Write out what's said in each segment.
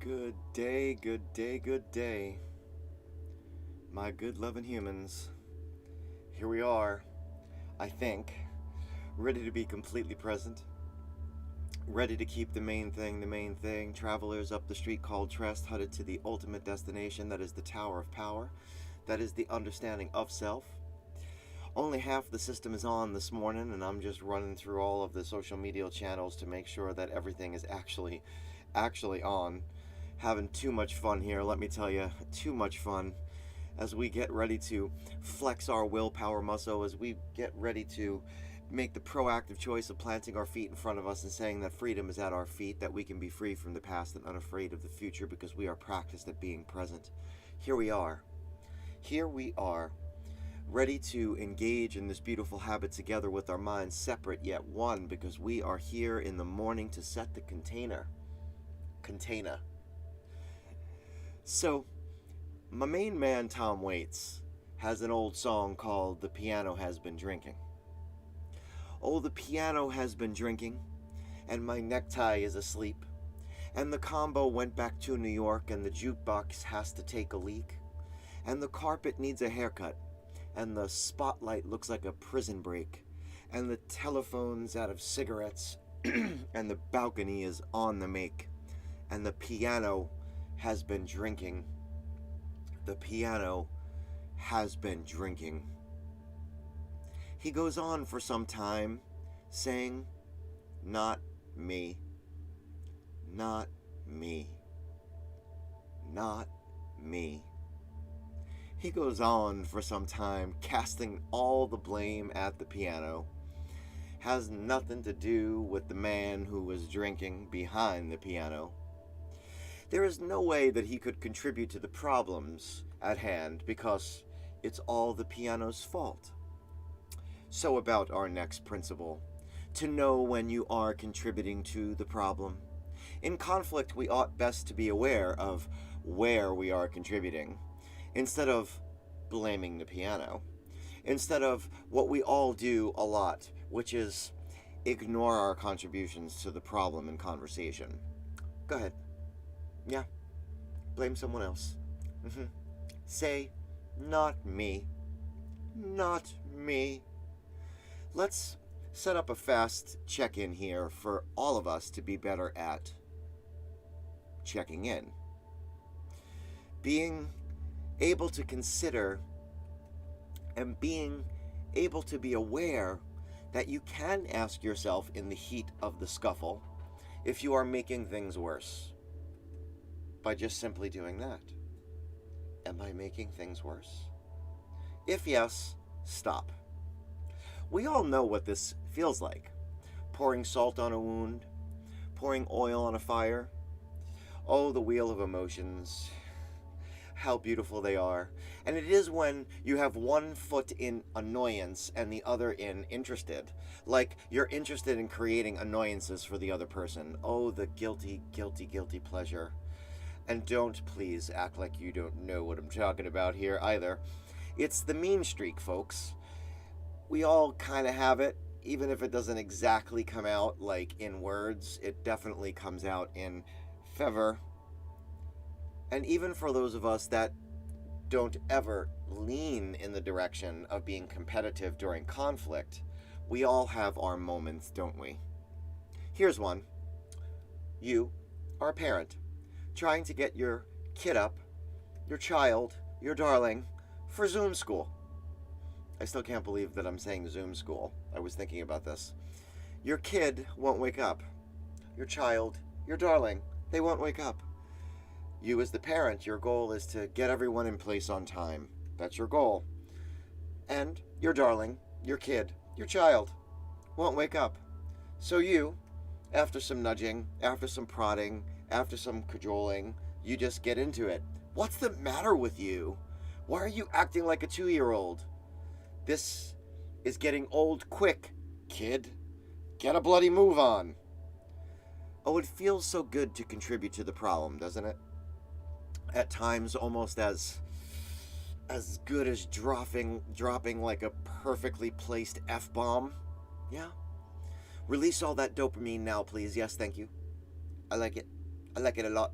Good day, good day, good day, my good loving humans. Here we are, I think, ready to be completely present, ready to keep the main thing, travelers up the street called Trest, headed to the ultimate destination that is the Tower of Power, that is the understanding of self. Only half the system is on this morning, and I'm just running through all of the social media channels to make sure that everything is actually on. Having too much fun here, let me tell you, too much fun as we get ready to flex our willpower muscle, as we get ready to make the proactive choice of planting our feet in front of us and saying that freedom is at our feet, that we can be free from the past and unafraid of the future because we are practiced at being present. Here we are, ready to engage in this beautiful habit together with our minds separate yet one, because we are here in the morning to set the container. So, my main man Tom Waits has an old song called "The Piano Has Been Drinking." Oh, the piano has been drinking, and my necktie is asleep, and the combo went back to New York, and the jukebox has to take a leak, and the carpet needs a haircut, and the spotlight looks like a prison break, and the telephone's out of cigarettes, and the balcony is on the make, and the piano has been drinking. The piano has been drinking. He goes on for some time, saying, "Not me, not me, not me." He goes on for some time, casting all the blame at the piano. Has nothing to do with the man who was drinking behind the piano. There is no way that he could contribute to the problems at hand because it's all the piano's fault. So about our next principle, to know when you are contributing to the problem. In conflict, we ought best to be aware of where we are contributing, instead of blaming the piano, instead of what we all do a lot, which is ignore our contributions to the problem in conversation. Go ahead. Yeah, blame someone else. Say, "Not me, not me." Let's set up a fast check-in here for all of us to be better at checking in. Being able to consider and being able to be aware that you can ask yourself in the heat of the scuffle if you are making things worse. By just simply doing that. Am I making things worse? If yes, stop. We all know what this feels like. Pouring salt on a wound, pouring oil on a fire. Oh, the wheel of emotions. How beautiful they are. And it is when you have one foot in annoyance and the other in interested. Like you're interested in creating annoyances for the other person. Oh, the guilty, guilty, guilty pleasure. And don't please act like you don't know what I'm talking about here either. It's the mean streak, folks. We all kind of have it, even if it doesn't exactly come out like in words. It definitely comes out in fervor. And even for those of us that don't ever lean in the direction of being competitive during conflict, we all have our moments, don't we? Here's one. You are a parent, trying to get your kid up, your child, your darling, for Zoom school. I still can't believe that I'm saying Zoom school. I was thinking about this. Your kid won't wake up. Your child, your darling, they won't wake up. You as the parent, your goal is to get everyone in place on time. That's your goal. And your darling, your kid, your child won't wake up. So you, after some nudging, after some prodding, after some cajoling, you just get into it. What's the matter with you? Why are you acting like a 2-year-old? This is getting old quick, kid. Get a bloody move on. Oh, it feels so good to contribute to the problem, doesn't it? At times, almost as good as dropping like a perfectly placed F-bomb. Yeah. Release all that dopamine now, please. Yes, thank you. I like it. I like it a lot.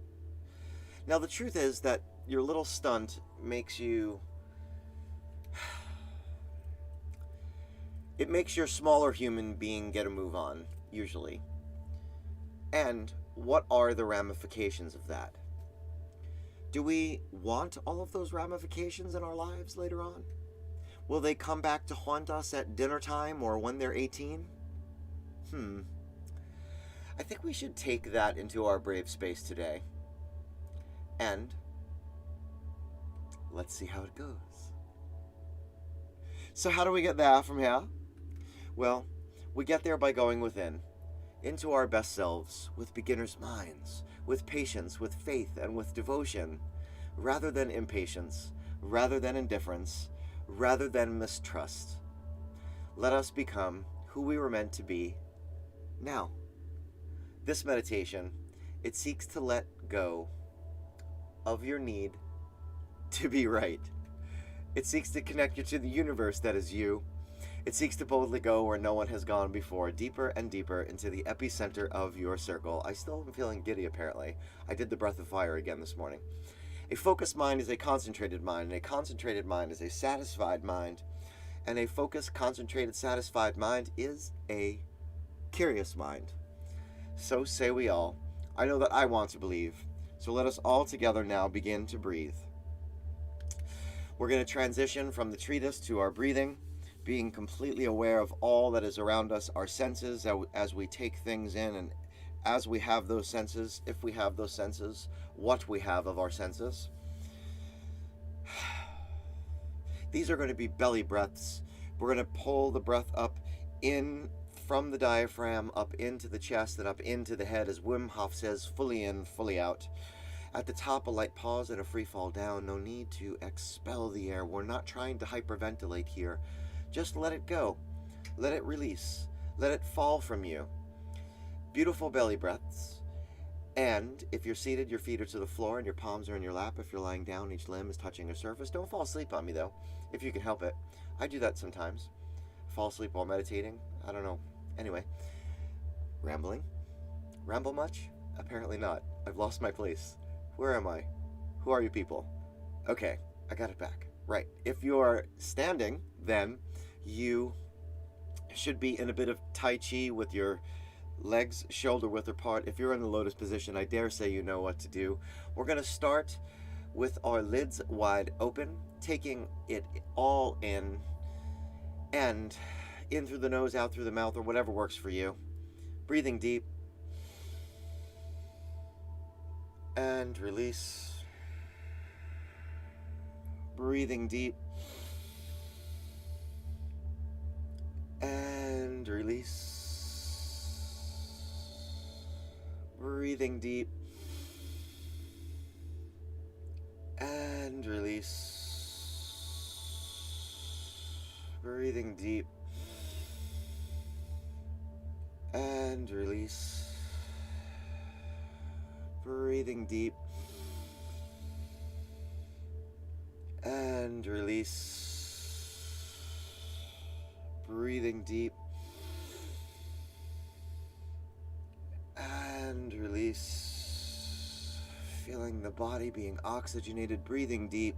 Now, the truth is that your little stunt makes you... It makes your smaller human being get a move on, usually. And what are the ramifications of that? Do we want all of those ramifications in our lives later on? Will they come back to haunt us at dinner time or when they're 18? I think we should take that into our brave space today. And let's see how it goes. So how do we get there from here? Well, we get there by going within, into our best selves, with beginners' minds, with patience, with faith, and with devotion, rather than impatience, rather than indifference, rather than mistrust. Let us become who we were meant to be now. This meditation, it seeks to let go of your need to be right. It seeks to connect you to the universe that is you. It seeks to boldly go where no one has gone before, deeper and deeper into the epicenter of your circle. I still am feeling giddy, apparently. I did the breath of fire again this morning. A focused mind is a concentrated mind, and a concentrated mind is a satisfied mind, and a focused, concentrated, satisfied mind is a curious mind. So say we all. I know that I want to believe. So let us all together now begin to breathe. We're going to transition from the treatise to our breathing, being completely aware of all that is around us, our senses, as we take things in, and as we have those senses, if we have those senses, what we have of our senses. These are going to be belly breaths. We're going to pull the breath up in from the diaphragm, up into the chest, and up into the head, as Wim Hof says, fully in, fully out. At the top, a light pause and a free fall down. No need to expel the air. We're not trying to hyperventilate here. Just let it go. Let it release. Let it fall from you. Beautiful belly breaths. And if you're seated, your feet are to the floor and your palms are in your lap. If you're lying down, each limb is touching a surface. Don't fall asleep on me, though, if you can help it. I do that sometimes. Fall asleep while meditating. I don't know. Anyway. Rambling? Ramble much? Apparently not. I've lost my place. Where am I? Who are you people? Okay, I got it back. Right. If you're standing, then you should be in a bit of Tai Chi with your legs shoulder width apart. If you're in the lotus position, I dare say you know what to do. We're going to start with our lids wide open, taking it all in, and in through the nose, out through the mouth, or whatever works for you. Breathing deep. And release. Breathing deep. And release. Breathing deep. And release. Breathing deep. And release. Breathing deep. And release. Breathing deep. And release. Feeling the body being oxygenated, breathing deep.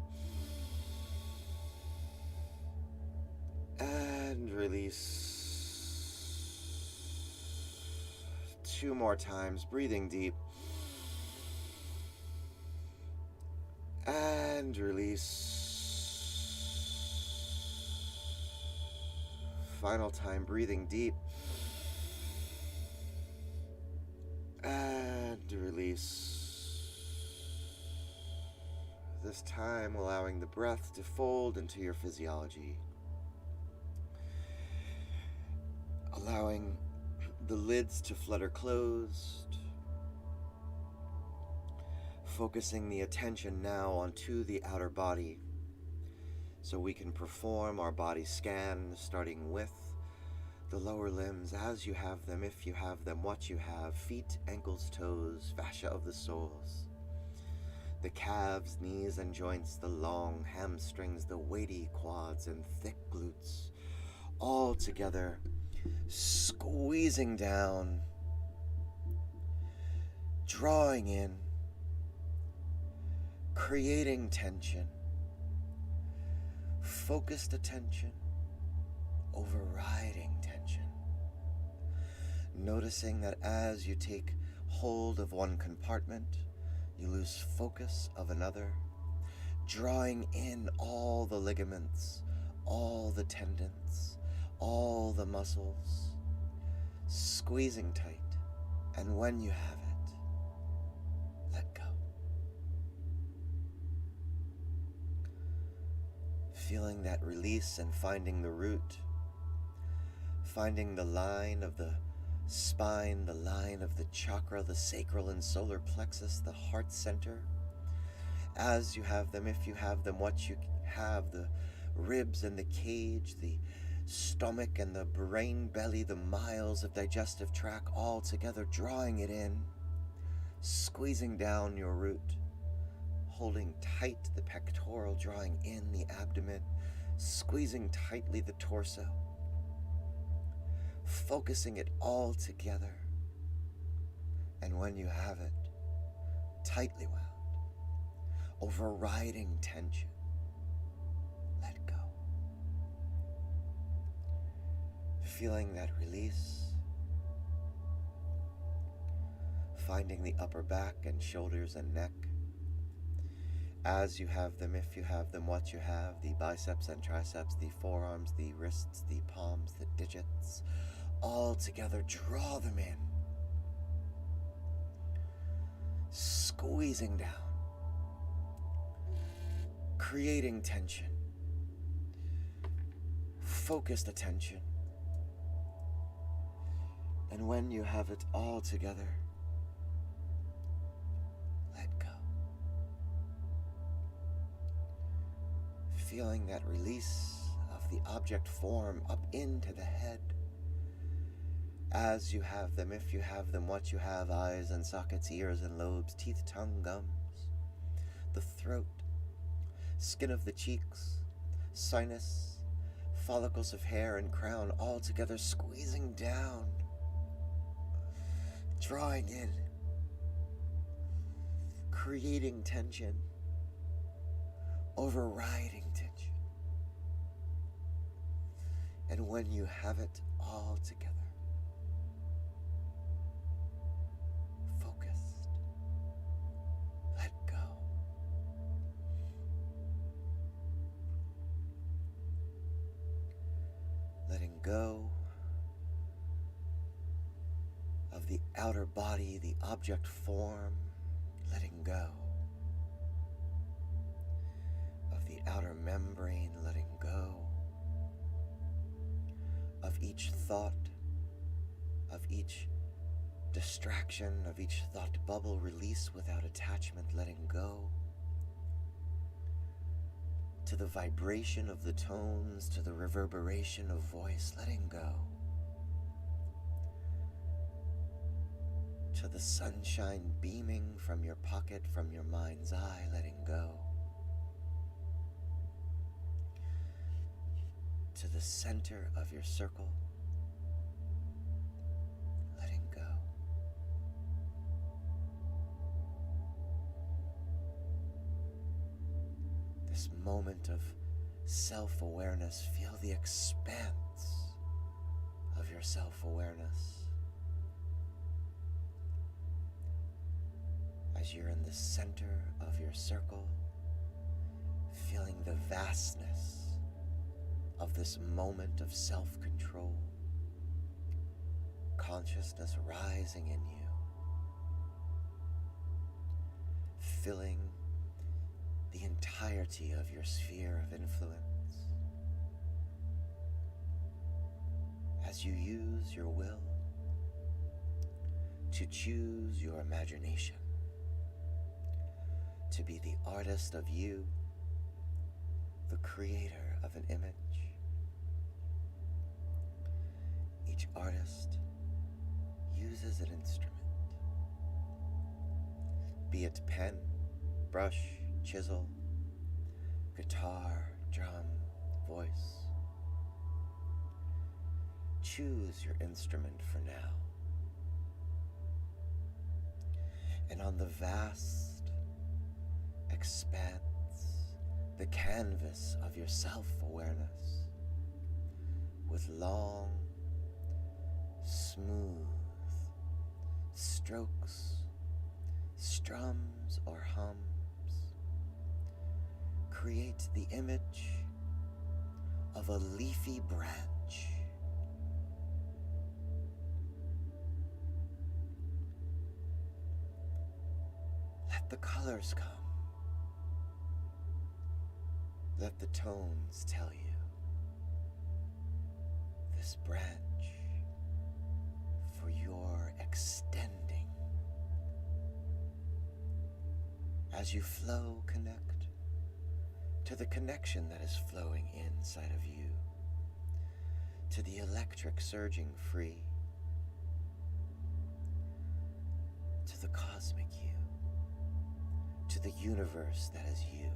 And release. 2 more times, breathing deep. And release. Final time, breathing deep. And release. This time, allowing the breath to fold into your physiology. Allowing the lids to flutter closed. Focusing the attention now onto the outer body, so we can perform our body scan, starting with the lower limbs as you have them, if you have them, what you have: feet, ankles, toes, fascia of the soles, the calves, knees, and joints, the long hamstrings, the weighty quads and thick glutes, all together, squeezing down, drawing in, creating tension, focused attention, overriding tension. Noticing that as you take hold of one compartment, you lose focus of another, drawing in all the ligaments, all the tendons, all the muscles, squeezing tight, and when you have it, let go. Feeling that release and finding the root, finding the line of the spine, the line of the chakra, the sacral and solar plexus, the heart center, as you have them, if you have them, what you have, the ribs and the cage, the stomach and the brain belly, the miles of digestive tract, all together, drawing it in, squeezing down your root, holding tight the pectoral, drawing in the abdomen, squeezing tightly the torso, focusing it all together, and when you have it, tightly wound, overriding tension, let go. Feeling that release, finding the upper back and shoulders and neck, as you have them, if you have them, what you have, the biceps and triceps, the forearms, the wrists, the palms, the digits, all together, draw them in, squeezing down, creating tension, focused attention, and when you have it all together, let go. Feeling that release of the object form up into the head, as you have them, if you have them, what you have, eyes and sockets, ears and lobes, teeth, tongue, gums, the throat, skin of the cheeks, sinus, follicles of hair and crown, all together, squeezing down, drawing in, creating tension, overriding tension. And when you have it all together, focused, let go. Letting go of the outer body, the object form, letting go of the outer membrane, letting go of each thought, of each distraction, of each thought bubble, release without attachment, letting go to the vibration of the tones, to the reverberation of voice, letting go to the sunshine beaming from your pocket, from your mind's eye, letting go to the center of your circle, letting go. This moment of self-awareness, feel the expanse of your self-awareness as you're in the center of your circle, feeling the vastness of this moment of self-control, consciousness rising in you, filling the entirety of your sphere of influence as you use your will to choose your imagination to be the artist of you, the creator of an image. Each artist uses an instrument, be it pen, brush, chisel, guitar, drum, voice. Choose your instrument for now. And on the vast expanse, the canvas of your self-awareness, with long, smooth strokes, strums or hums. Create the image of a leafy branch. Let the colors come. Let the tones tell you. This branch for your extending. As you flow, connect to the connection that is flowing inside of you, to the electric surging free, to the cosmic you, to the universe that is you.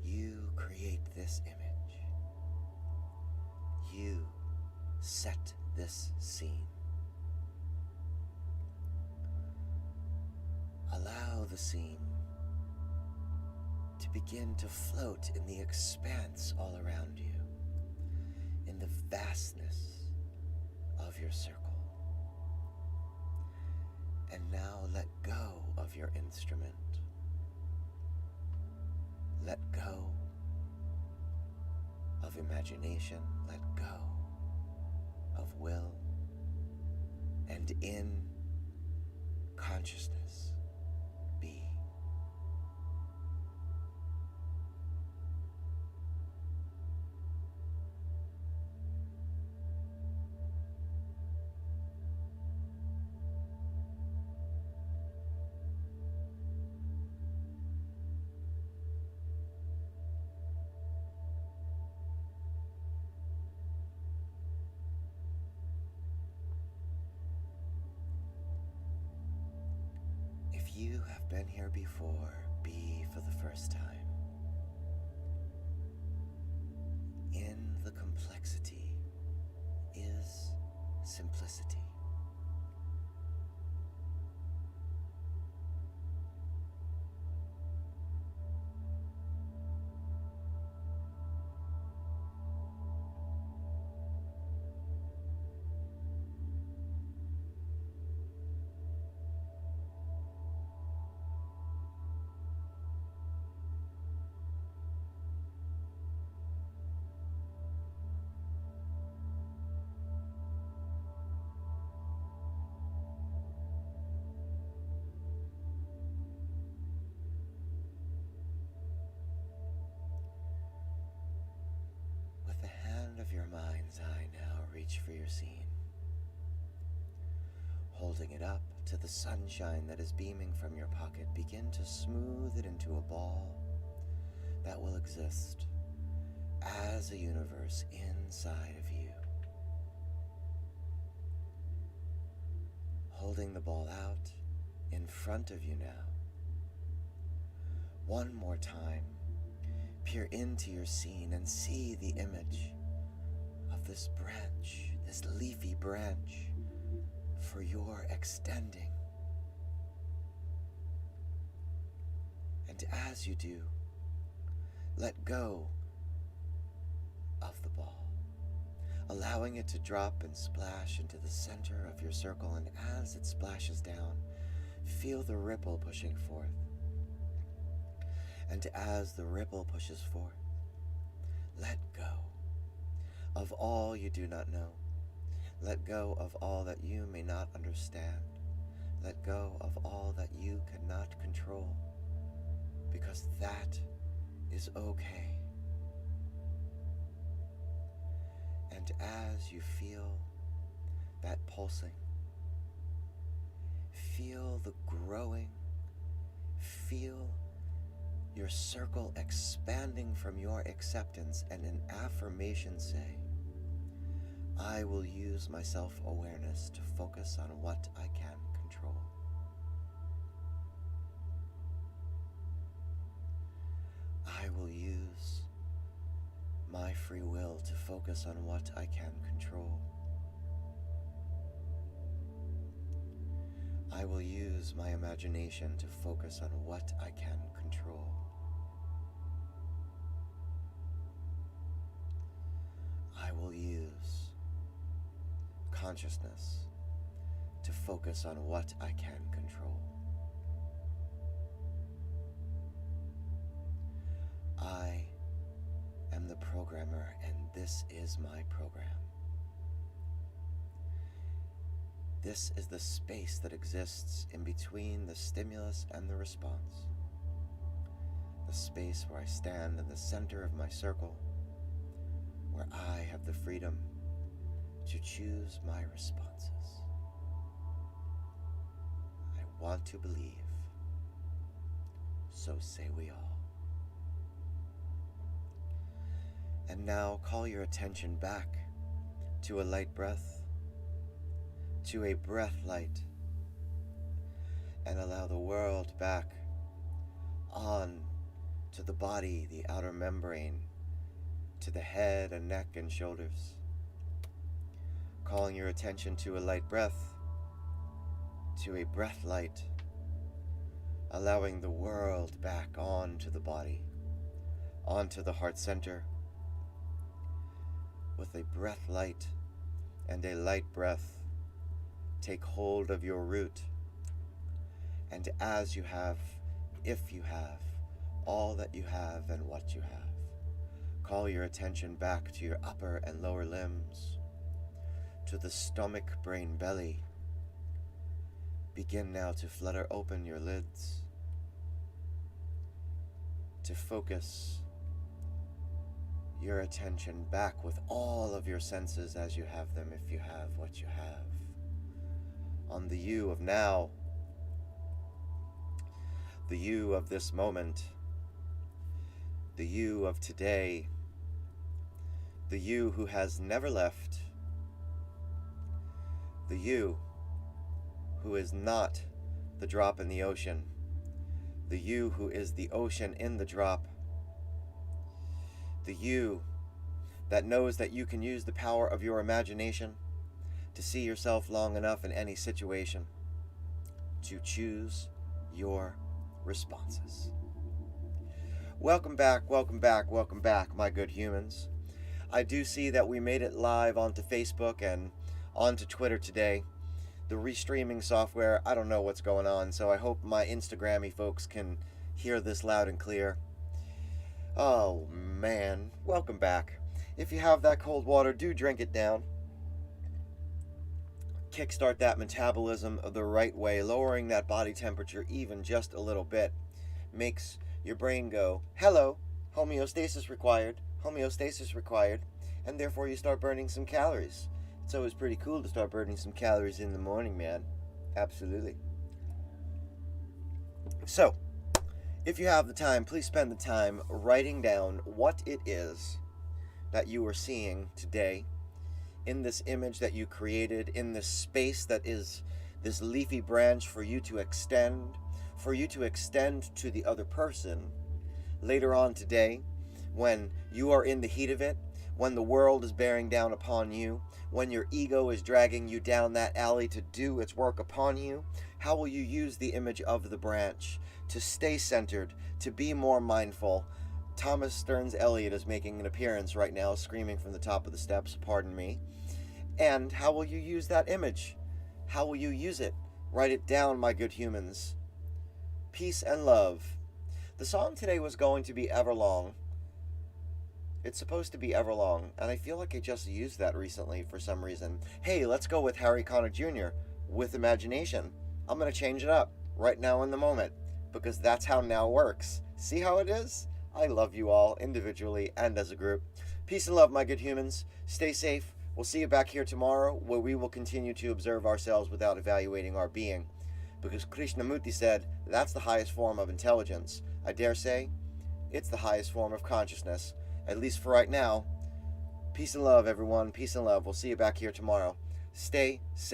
You create this image. You set this scene. Allow the scene to begin to float in the expanse all around you, in the vastness of your circle. And now let go of your instrument. Let go of imagination. Let go of will. And in consciousness, be. If you have been here before, be for the first time. In the complexity is simplicity. Of your mind's eye now, reach for your scene, holding it up to the sunshine that is beaming from your pocket. Begin to smooth it into a ball that will exist as a universe inside of you. Holding the ball out in front of you now. One more time, peer into your scene and see the image of this branch, this leafy branch for your extending. And as you do, let go of the ball, allowing it to drop and splash into the center of your circle. And as it splashes down, feel the ripple pushing forth. And as the ripple pushes forth, let go of all you do not know. Let go of all that you may not understand. Let go of all that you cannot control, because that is okay. And as you feel that pulsing, feel the growing, feel your circle expanding from your acceptance, and an affirmation say, I will use my self-awareness to focus on what I can control. I will use my free will to focus on what I can control. I will use my imagination to focus on what I can control. I will use consciousness to focus on what I can control. I am the programmer, and this is my program. This is the space that exists in between the stimulus and the response. The space where I stand in the center of my circle, where I have the freedom to choose my responses. I want to believe, so say we all. And now call your attention back to a light breath, to a breath light, and allow the world back on to the body, the outer membrane, to the head and neck and shoulders. Calling your attention to a light breath, to a breath light, allowing the world back onto the body, onto the heart center. With a breath light and a light breath, take hold of your root, and as you have, if you have, all that you have and what you have, call your attention back to your upper and lower limbs, to the stomach, brain, belly. Begin now to flutter open your lids, to focus your attention back with all of your senses as you have them, if you have what you have, on the you of now, the you of this moment, the you of today, the you who has never left, the you who is not the drop in the ocean, the you who is the ocean in the drop, the you that knows that you can use the power of your imagination to see yourself long enough in any situation to choose your responses. Welcome back, welcome back, welcome back, my good humans. I do see that we made it live onto Facebook and onto Twitter today. The restreaming software, I don't know what's going on, so I hope my Instagrammy folks can hear this loud and clear. Oh man, welcome back. If you have that cold water, do drink it down. Kickstart that metabolism the right way, lowering that body temperature even just a little bit. Makes your brain go, hello, homeostasis required, and therefore you start burning some calories. It's always pretty cool to start burning some calories in the morning, man. Absolutely. So, if you have the time, please spend the time writing down what it is that you are seeing today in this image that you created, in this space that is this leafy branch for you to extend to the other person later on today, when you are in the heat of it, when the world is bearing down upon you, when your ego is dragging you down that alley to do its work upon you. How will you use the image of the branch to stay centered, to be more mindful? Thomas Stearns Eliot is making an appearance right now, screaming from the top of the steps, pardon me. And how will you use that image? How will you use it? Write it down, my good humans. Peace and love. The song today was going to be Everlong. It's supposed to be Everlong, and I feel like I just used that recently for some reason. Hey, let's go with Harry Connick Jr. with imagination. I'm going to change it up right now in the moment, because that's how now works. See how it is? I love you all, individually and as a group. Peace and love, my good humans. Stay safe. We'll see you back here tomorrow, where we will continue to observe ourselves without evaluating our being. Because Krishnamurti said that's the highest form of intelligence. I dare say, it's the highest form of consciousness. At least for right now. Peace and love, everyone. Peace and love. We'll see you back here tomorrow. Stay safe.